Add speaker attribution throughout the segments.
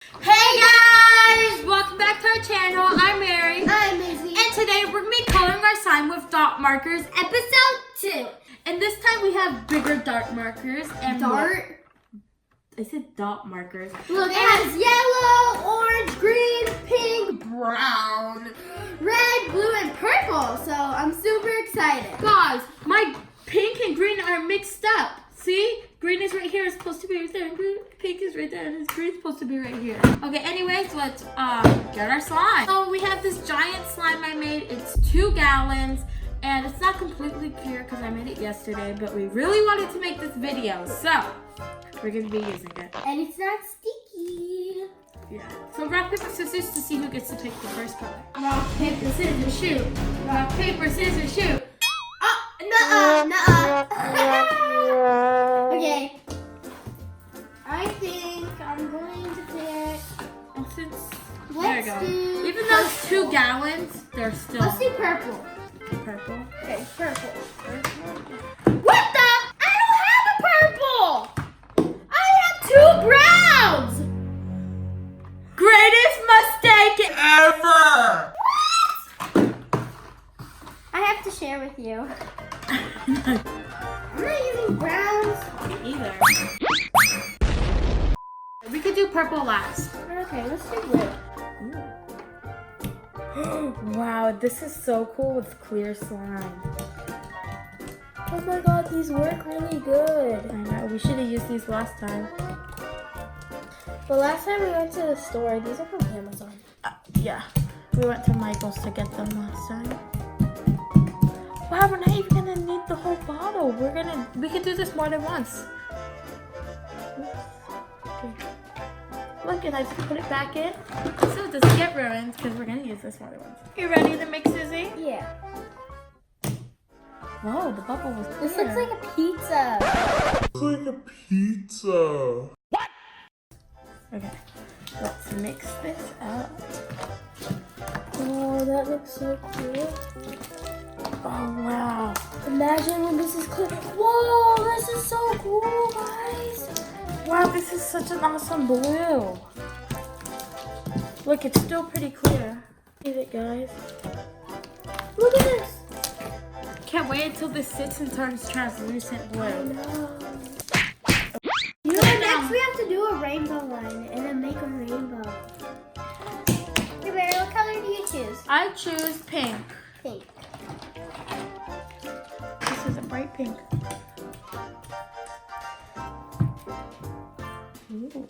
Speaker 1: Hey guys! Welcome back to our channel. I'm Mary.
Speaker 2: I'm Izzy.
Speaker 1: And today we're going to be coloring our sign with dot markers, episode 2. And this time we have bigger dot markers. And
Speaker 2: Dart?
Speaker 1: I said dot markers.
Speaker 2: Look, it has yellow, orange, green, pink, brown, red, blue, and purple. So I'm super excited.
Speaker 1: Guys, my pink and green are mixed up. See? Green is right here. It's supposed to be right there. And pink is right there. And green is supposed to be right here. Okay, anyways, let's get our slime. So we have this giant slime I made. It's 2 gallons. And it's not completely clear because I made it yesterday. But we really wanted to make this video. So we're going to be using it.
Speaker 2: And it's not sticky.
Speaker 1: Yeah. So rock, paper, scissors to see who gets to pick the first color. Rock, paper, scissors, shoot. Rock, paper, scissors, shoot.
Speaker 2: Nuh-uh. Okay. I think I'm going to pick.
Speaker 1: There we
Speaker 2: Let's
Speaker 1: go.
Speaker 2: do
Speaker 1: Even though it's 2 gallons, they're still
Speaker 2: Let's do purple.
Speaker 1: purple.
Speaker 2: Okay, purple. What the? I don't have a purple. I have 2 browns.
Speaker 1: Greatest mistake ever!
Speaker 2: I have to share with you. I'm not using browns.
Speaker 1: Either. We could do purple last.
Speaker 2: Okay, let's do blue.
Speaker 1: Wow, this is so cool with clear slime.
Speaker 2: Oh my god, these work really good.
Speaker 1: I know, we should have used these last time.
Speaker 2: But last time we went to the store, these are from Amazon.
Speaker 1: Yeah, we went to Michael's to get them last time. Wow, we're not even gonna need the whole bottle. We could do this more than once. Okay. Look, and I just put it back in so it doesn't get ruined because we're gonna use this more than once. You ready to mix, Izzy?
Speaker 2: Yeah.
Speaker 1: Whoa, the bubble was clear.
Speaker 2: This looks like a pizza.
Speaker 3: It's like a pizza.
Speaker 1: Okay, let's mix this up.
Speaker 2: Oh, that looks so cool.
Speaker 1: Oh, wow.
Speaker 2: Imagine when this is clear. Whoa, this is so cool, guys.
Speaker 1: Wow, this is such an awesome blue. Look, it's still pretty clear. See it, guys.
Speaker 2: Look at this.
Speaker 1: Can't wait until this sits and turns translucent blue.
Speaker 2: You know what? Next we have to do a rainbow one and then make a rainbow. Hey, Mary, what color do you choose?
Speaker 1: I choose pink.
Speaker 2: Pink.
Speaker 1: This is a bright pink. Ooh.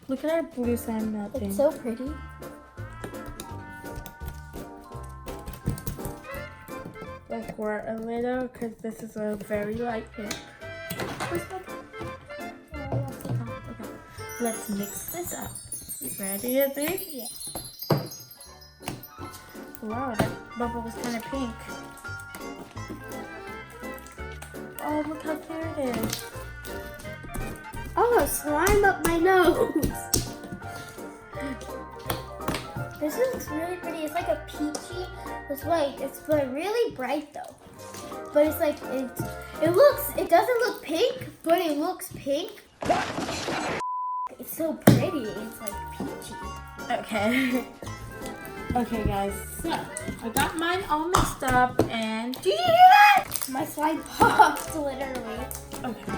Speaker 1: Look at our blue slime melting.
Speaker 2: It's so pretty.
Speaker 1: Like we're a little, because this is a very light pink. Where's my pink? Oh, that's the top. Okay. Let's mix this up. You ready, Izzy?
Speaker 2: Yeah.
Speaker 1: Wow, that bubble was kind of pink. Oh, look how clear it is.
Speaker 2: Oh, slime up my nose. This looks really pretty. It's like a peachy. It's like really bright though. But it's like it doesn't look pink, but it looks pink. It's so pretty. It's like peachy.
Speaker 1: Okay. Okay, guys. So, I got mine all mixed up and...
Speaker 2: Do you hear that? My slime popped literally.
Speaker 1: Okay.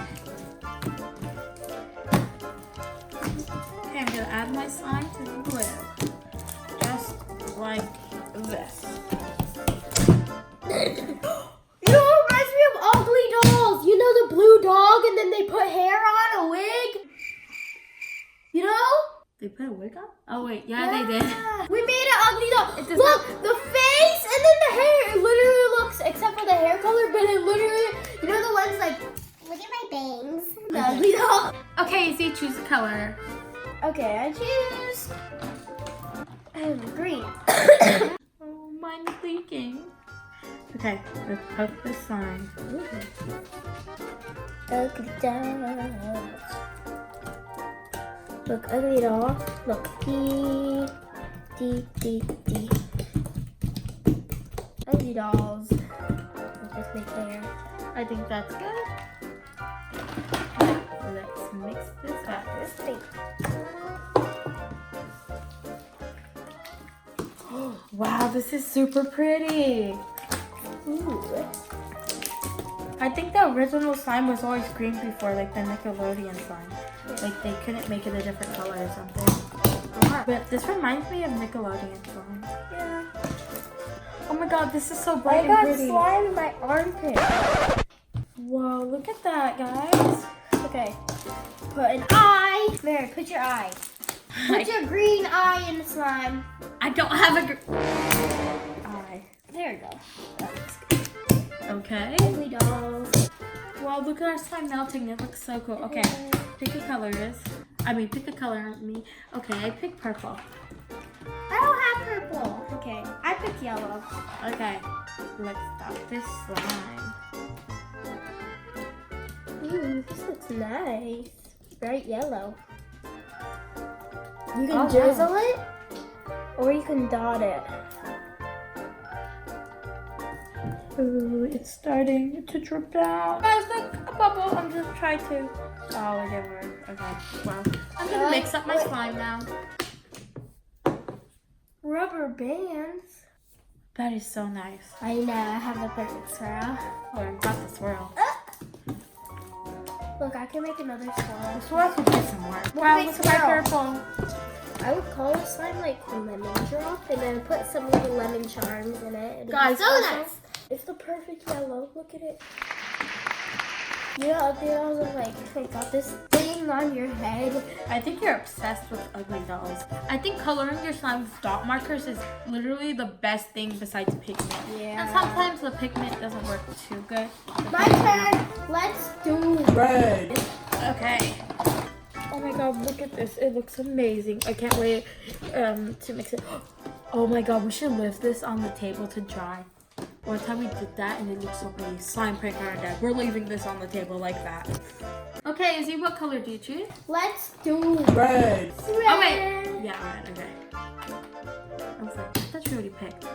Speaker 1: Okay, I'm gonna add my slime to the blue. Just like this.
Speaker 2: You know what reminds me of Ugly Dolls? You know the blue dog and then they put hair on a wig? You know?
Speaker 1: They put a wig on? Oh wait, yeah, they did.
Speaker 2: We made an ugly doll.
Speaker 1: It does
Speaker 2: Look, the face and then the hair. It literally looks, except for the hair color, but it literally, you know the ones like, look at my bangs. The ugly doll.
Speaker 1: Okay, Izzy, choose a color.
Speaker 2: Okay, I choose green.
Speaker 1: Oh, mine is leaking. Okay, let's poke this slime.
Speaker 2: Ugly dolls. Look, ugly doll. Look, D. Ugly dolls. Let's just make hair.
Speaker 1: I think that's good. let's mix this up.
Speaker 2: This thing.
Speaker 1: Wow, this is super pretty.
Speaker 2: Ooh.
Speaker 1: I think the original slime was always green before, like the Nickelodeon slime. Like they couldn't make it a different color or something. But this reminds me of Nickelodeon slime.
Speaker 2: Yeah.
Speaker 1: Oh my god, this is so bright
Speaker 2: I got
Speaker 1: and pretty.
Speaker 2: slime in my armpit.
Speaker 1: Whoa, look at that, guys.
Speaker 2: Okay. Put an eye. Mary, put your eye. Put your green eye in the slime.
Speaker 1: I don't have a eye.
Speaker 2: There you go.
Speaker 1: Okay.
Speaker 2: Ugly dolls.
Speaker 1: Wow, look at our slime melting. It looks so cool. Okay, pick a color. Pick a color on me. Okay, I pick purple.
Speaker 2: I don't have purple. Okay, I pick yellow.
Speaker 1: Okay, let's stop this slime.
Speaker 2: Ooh, this looks nice. Bright yellow. You can
Speaker 1: Oh,
Speaker 2: drizzle it, or you can dot it.
Speaker 1: Ooh, it's starting to drip down. Guys, look, a bubble. I'm just trying to. Oh, it didn't work. Okay, well, I'm gonna mix up my slime now.
Speaker 2: Rubber bands.
Speaker 1: That is so nice.
Speaker 2: I know, I have the perfect swirl.
Speaker 1: Oh, I got the swirl.
Speaker 2: Look, I can make another swirl.
Speaker 1: The swirl could do some work. Wow,
Speaker 2: big
Speaker 1: look at my
Speaker 2: swirl.
Speaker 1: purple.
Speaker 2: I would call the slime like lemon drop and then put some little lemon charms in it.
Speaker 1: Guys,
Speaker 2: so
Speaker 1: also-
Speaker 2: nice. It's the perfect yellow. Look at it. Yeah, they also like got this thing on your head.
Speaker 1: I think you're obsessed with ugly dolls. I think coloring your slime with dot markers is literally the best thing besides pigment.
Speaker 2: Yeah.
Speaker 1: And sometimes the pigment doesn't work too good.
Speaker 2: My turn. Let's do red.
Speaker 1: Okay. Oh my god, look at this. It looks amazing. I can't wait to mix it. Oh my god, we should leave this on the table to dry. One time we did that and it looked so pretty. Slime prank on our dad. We're leaving this on the table like that. Okay, Izzy, what color do you choose?
Speaker 2: Let's do
Speaker 3: Red.
Speaker 1: Oh wait. Yeah, alright, okay. I was like, I thought you already picked.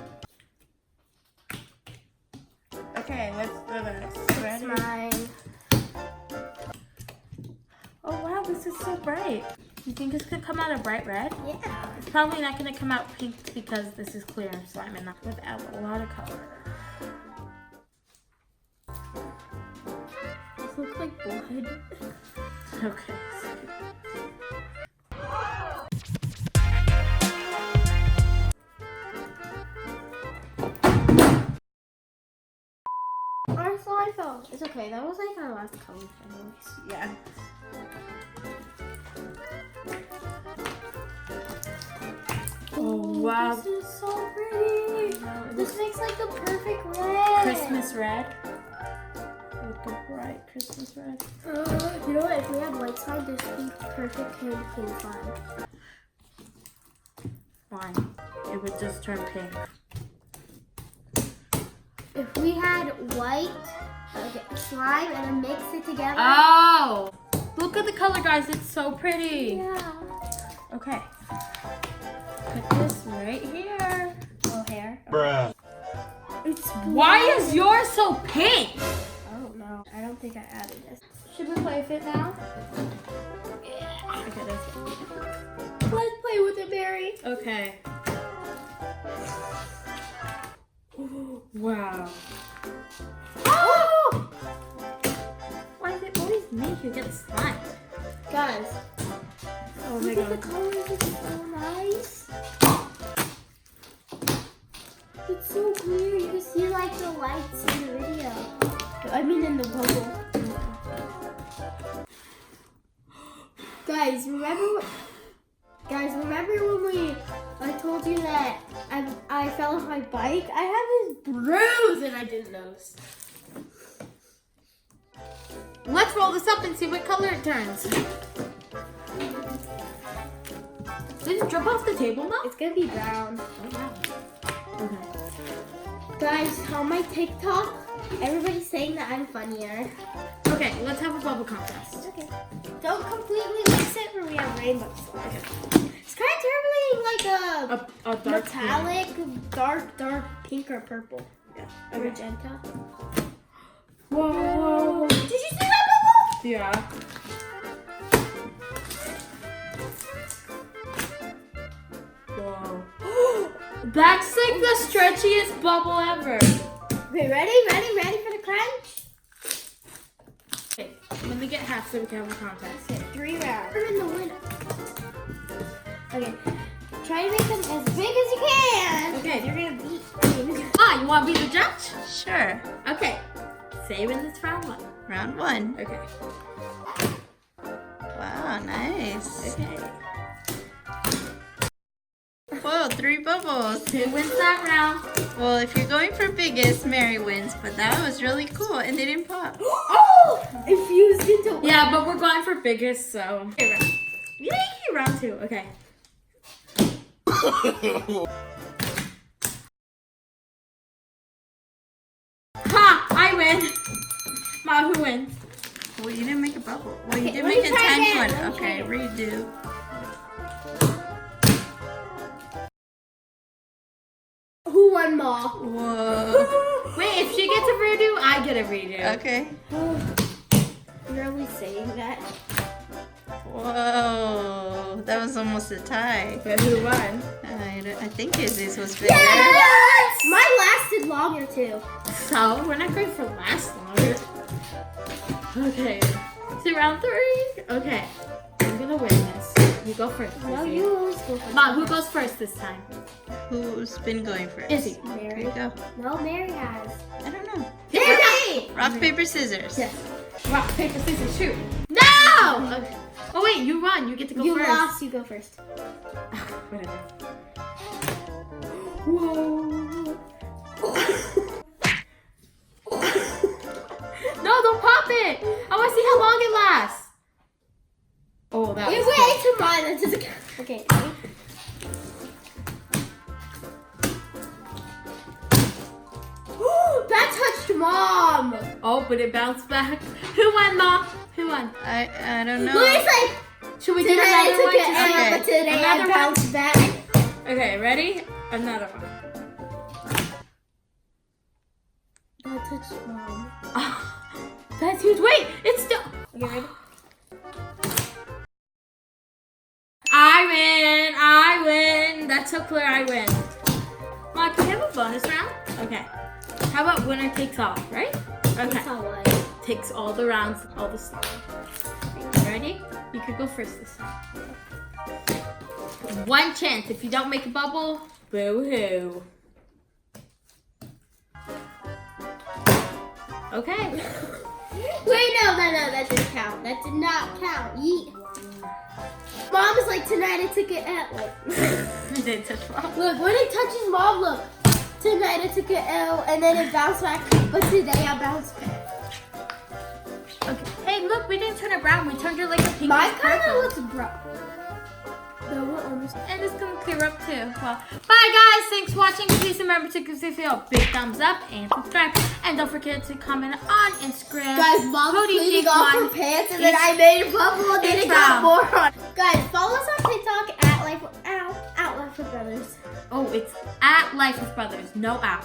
Speaker 1: Okay, let's do this.
Speaker 2: It's
Speaker 1: Ready?
Speaker 2: mine.
Speaker 1: Oh wow, this is so bright. You think this could come out a bright red?
Speaker 2: Yeah.
Speaker 1: It's probably not going to come out pink because this is clear slime and not without a lot of color. This looks like blood. Okay.
Speaker 2: Our slime fell. It's okay. That was like our last color anyways.
Speaker 1: Yeah. Oh wow.
Speaker 2: This is so pretty. This makes like the perfect red.
Speaker 1: Christmas red. Look at bright Christmas red.
Speaker 2: You know what? If we had white slime, this would be perfect pink slime.
Speaker 1: Fine. It would just turn pink.
Speaker 2: If we had white slime and then mix it together.
Speaker 1: Oh! Look at the color, guys. It's so pretty.
Speaker 2: Yeah.
Speaker 1: Okay. Put this right here.
Speaker 2: Oh, hair.
Speaker 3: Bruh.
Speaker 2: It's
Speaker 1: Why is yours so pink?
Speaker 2: I don't know. I don't think I added this.
Speaker 1: Should we play with it now? Yeah. Okay, let's go.
Speaker 2: Let's play with it, Mary.
Speaker 1: Okay. Wow.
Speaker 2: Oh!
Speaker 1: Why is it always me who gets slimed?
Speaker 2: Guys,
Speaker 1: Oh my
Speaker 2: look at the
Speaker 1: god.
Speaker 2: colors. It's so nice. It's so clear. You can see like the lights in the video. I mean in the bubble. Guys, remember when I told you that I fell off my bike? I have this bruise and I didn't notice.
Speaker 1: Let's roll this up and see what color it turns. Did it drip off the table now?
Speaker 2: It's gonna be brown.
Speaker 1: Okay.
Speaker 2: Guys, on my TikTok, everybody's saying that I'm funnier.
Speaker 1: Okay, let's have a bubble contest.
Speaker 2: Okay. Don't completely mix it where we have rainbow slime. It's kind of turning like
Speaker 1: A dark
Speaker 2: metallic, dark pink or purple.
Speaker 1: Yeah.
Speaker 2: Or
Speaker 1: Okay.
Speaker 2: magenta.
Speaker 1: Whoa.
Speaker 2: Did you see that bubble?
Speaker 1: Yeah. That's like the stretchiest bubble ever.
Speaker 2: Okay, ready for the crunch?
Speaker 1: Okay, let me get half so we can have a contest.
Speaker 2: Okay, 3 rounds. We're in the winner. Okay, try to make them as big as you can.
Speaker 1: Okay.
Speaker 2: You're gonna beat me.
Speaker 1: Ah, you want to be the judge?
Speaker 4: Sure.
Speaker 1: Okay. Say when it's round 1.
Speaker 4: Round 1.
Speaker 1: Okay.
Speaker 4: Wow, nice.
Speaker 1: Okay.
Speaker 4: Whoa, 3 bubbles.
Speaker 1: Who wins that round?
Speaker 4: Well, if you're going for biggest, Mary wins. But that was really cool, and they didn't pop.
Speaker 2: Oh! It fused into
Speaker 1: Yeah, but we're going for biggest, so. Okay, yay, round 2. Okay. Ha! I win. Ma, who wins?
Speaker 4: Well, you didn't make a bubble. Well, you
Speaker 2: Okay,
Speaker 4: did
Speaker 2: let
Speaker 4: make
Speaker 2: me
Speaker 4: a
Speaker 2: try
Speaker 4: tenth
Speaker 2: again.
Speaker 4: one.
Speaker 2: Let me
Speaker 4: Okay,
Speaker 2: try
Speaker 4: redo.
Speaker 2: Who won, Ma?
Speaker 4: Whoa.
Speaker 1: Wait, if she gets a redo, I get a redo.
Speaker 4: Okay.
Speaker 2: You're always saying that.
Speaker 4: Whoa. That was almost a tie.
Speaker 1: But who won?
Speaker 4: I think his was bigger.
Speaker 2: Yes! Mine lasted longer too.
Speaker 1: So, we're not going for last longer. Okay. To round 3. Okay. I'm gonna win this. You go first.
Speaker 2: No,
Speaker 1: Izzy.
Speaker 2: you always go first.
Speaker 1: Mom, who goes first this time?
Speaker 4: Who's been going first?
Speaker 1: Izzy.
Speaker 4: There
Speaker 2: Mary.
Speaker 4: you go.
Speaker 2: No, Mary has.
Speaker 4: I don't know.
Speaker 2: Mary!
Speaker 4: Rock, paper, scissors.
Speaker 1: Yes. Rock, paper, scissors, shoot. No! Okay. Oh wait, you won. You get to go
Speaker 2: You
Speaker 1: first.
Speaker 2: lost, you go first.
Speaker 1: Whatever. Whoa. No, don't pop it. I want to see how long it lasts. Oh, that
Speaker 2: You
Speaker 1: was
Speaker 2: wait to mine. That doesn't count. Okay. Ready? That touched Mom.
Speaker 1: Oh, but it bounced back. Who won, Mom? Who won?
Speaker 4: I don't know.
Speaker 2: Louis like,
Speaker 1: Should we do
Speaker 2: today I
Speaker 1: another
Speaker 2: took
Speaker 1: one?
Speaker 2: it
Speaker 1: to
Speaker 2: out,
Speaker 1: see?
Speaker 4: Okay.
Speaker 2: but today
Speaker 1: Another
Speaker 2: I
Speaker 1: one?
Speaker 2: bounced back.
Speaker 1: Okay, ready? Another one.
Speaker 2: That touched Mom.
Speaker 1: Oh, that's huge. Wait, it's still.
Speaker 2: Okay, ready?
Speaker 1: I win. That's so clear. I win. Mom, can we have a bonus round? Okay. How about winner takes all, right? Okay.
Speaker 2: That's all right.
Speaker 1: Takes all the rounds, all the slime. Ready? You could go first this time. 1 chance. If you don't make a bubble, boo-hoo. Okay.
Speaker 2: Wait, no, that didn't count. That did not count. Yeet. Mom is like, tonight I took it at like.
Speaker 1: You didn't touch mom.
Speaker 2: Look, when it touches Mom, look. Tonight I took an L and then it bounced back, but today I bounced back.
Speaker 1: Okay. Hey, look, we didn't turn it brown. We turned it like a pink.
Speaker 2: Mine kind of looks brown. No, we're almost.
Speaker 1: And it's gonna clear up too. Well, bye guys. Thanks for watching. Please remember to give this video a big thumbs up and subscribe. And don't forget to comment on Instagram.
Speaker 2: Guys, Mom's
Speaker 1: Cody
Speaker 2: cleaning
Speaker 1: Dick
Speaker 2: off her
Speaker 1: One.
Speaker 2: pants and then I made a bubble and then
Speaker 1: It's
Speaker 2: it got
Speaker 1: brown.
Speaker 2: more on. Guys, follow us on TikTok at Life with Brothers.
Speaker 1: Oh, it's at Life with Brothers. No out.